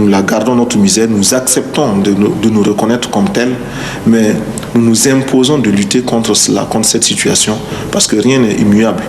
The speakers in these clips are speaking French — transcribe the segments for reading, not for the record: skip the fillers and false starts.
Nous la gardons notre misère, nous acceptons de nous reconnaître comme tels, mais nous nous imposons de lutter contre cela, contre cette situation, parce que rien n'est immuable.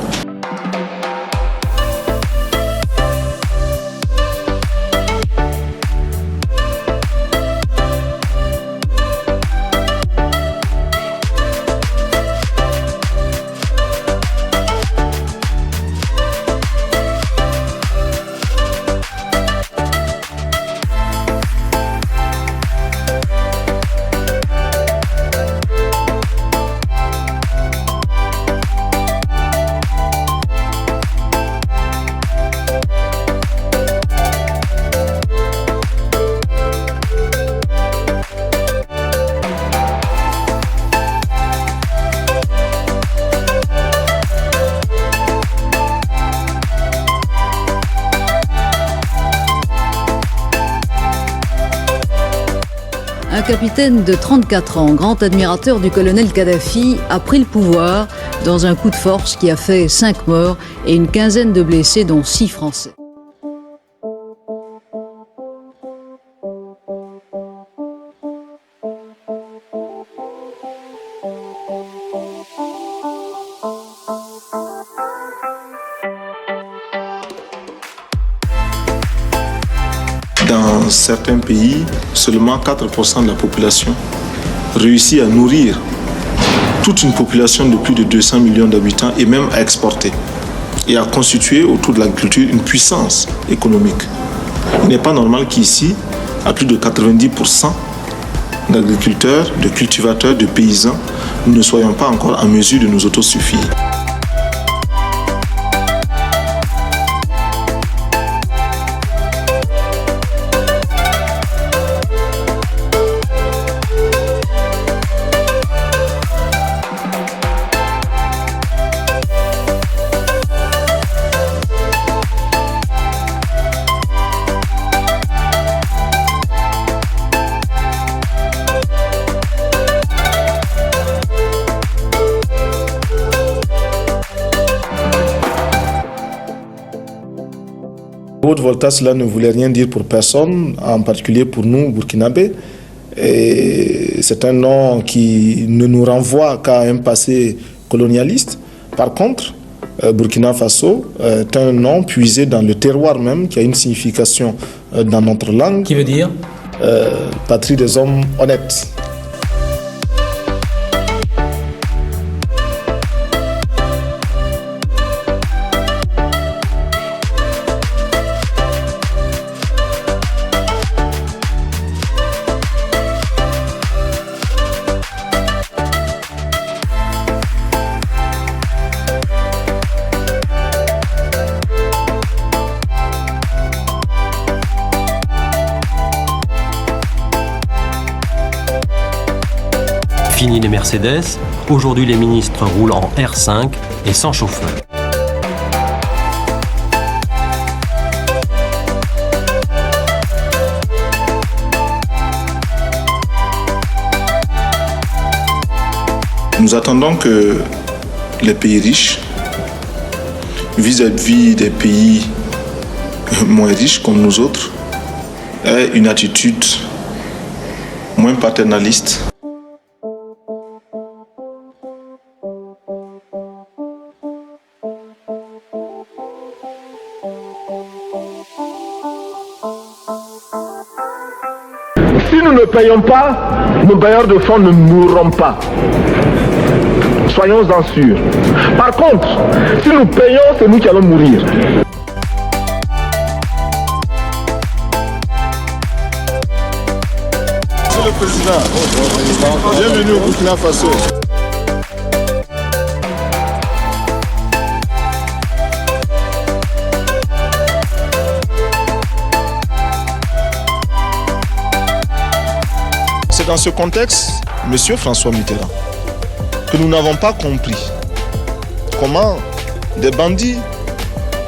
Un capitaine de 34 ans, grand admirateur du colonel Kadhafi, a pris le pouvoir dans un coup de force qui a fait 5 morts et une quinzaine de blessés, dont 6 Français. Dans certains pays, seulement 4% de la population réussit à nourrir toute une population de plus de 200 millions d'habitants et même à exporter et à constituer autour de l'agriculture une puissance économique. Il n'est pas normal qu'ici, à plus de 90% d'agriculteurs, de cultivateurs, de paysans, nous ne soyons pas encore en mesure de nous autosuffire. Haute-Volta, cela ne voulait rien dire pour personne, en particulier pour nous, Burkinabés. Et c'est un nom qui ne nous renvoie qu'à un passé colonialiste. Par contre, Burkina Faso est un nom puisé dans le terroir même, qui a une signification dans notre langue. Qui veut dire patrie des hommes honnêtes. Fini les Mercedes, aujourd'hui les ministres roulent en R5 et sans chauffeur. Nous attendons que les pays riches, vis-à-vis des pays moins riches comme nous autres, aient une attitude moins paternaliste. Si nous ne payons pas, nos bailleurs de fonds ne mourront pas. Soyons-en sûrs. Par contre, si nous payons, c'est nous qui allons mourir. Monsieur le Président, bienvenue au Burkina Faso. C'est dans ce contexte, Monsieur François Mitterrand, que nous n'avons pas compris comment des bandits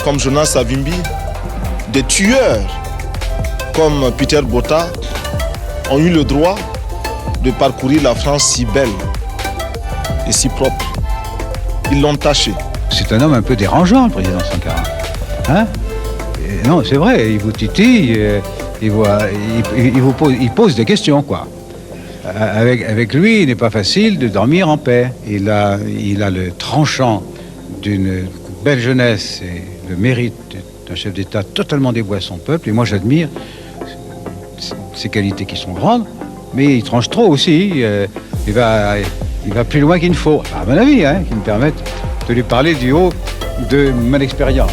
comme Jonas Savimbi, des tueurs comme Peter Botha ont eu le droit de parcourir la France si belle et si propre. Ils l'ont taché. C'est un homme un peu dérangeant, le président Sankara. Hein? Non, c'est vrai, il vous titille, il pose des questions, quoi. Avec lui, il n'est pas facile de dormir en paix. Il a le tranchant d'une belle jeunesse et le mérite d'un chef d'État totalement dévoué à son peuple. Et moi, j'admire ses qualités qui sont grandes, mais il tranche trop aussi. Il va plus loin qu'il ne faut, à mon avis, qui me permettent de lui parler du haut de mon expérience.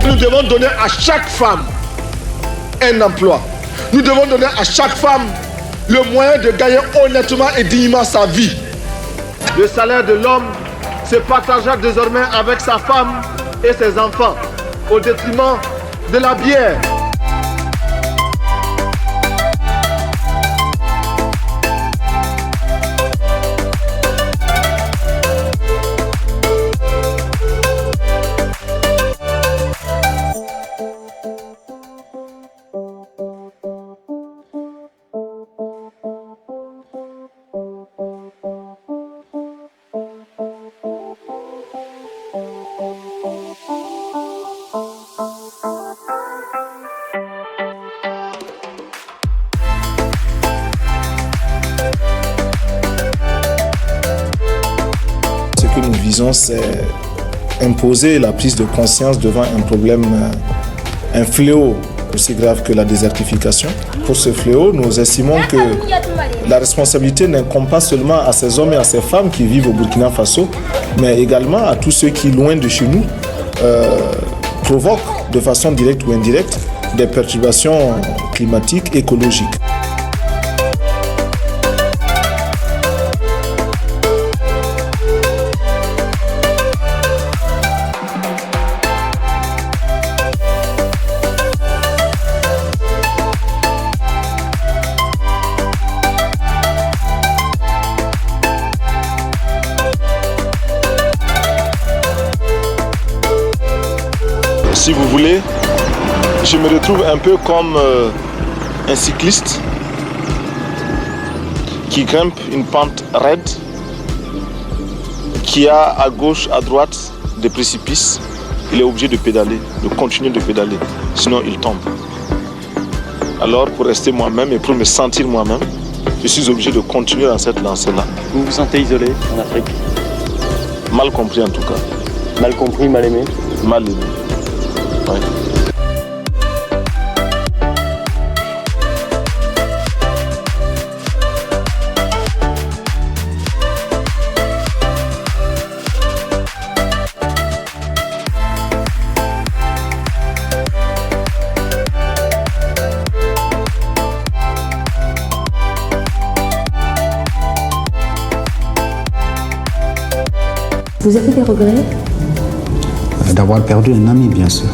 Nous devons donner à chaque femme un emploi. Nous devons donner à chaque femme le moyen de gagner honnêtement et dignement sa vie. Le salaire de l'homme se partagera désormais avec sa femme et ses enfants au détriment de la bière. Ce que nous visons, c'est imposer la prise de conscience devant un problème, un fléau aussi grave que la désertification. Pour ce fléau, nous estimons que la responsabilité n'incombe pas seulement à ces hommes et à ces femmes qui vivent au Burkina Faso, mais également à tous ceux qui, loin de chez nous, provoquent de façon directe ou indirecte des perturbations climatiques, écologiques. Si vous voulez, je me retrouve un peu comme un cycliste qui grimpe une pente raide, qui a à gauche, à droite des précipices. Il est obligé de pédaler, de continuer de pédaler, sinon il tombe. Alors pour rester moi-même et pour me sentir moi-même, je suis obligé de continuer dans cette lancée-là. Vous vous sentez isolé en Afrique? Mal compris en tout cas. Mal compris, mal aimé? Mal aimé. Ouais. Vous avez des regrets? D'avoir perdu un ami, bien sûr.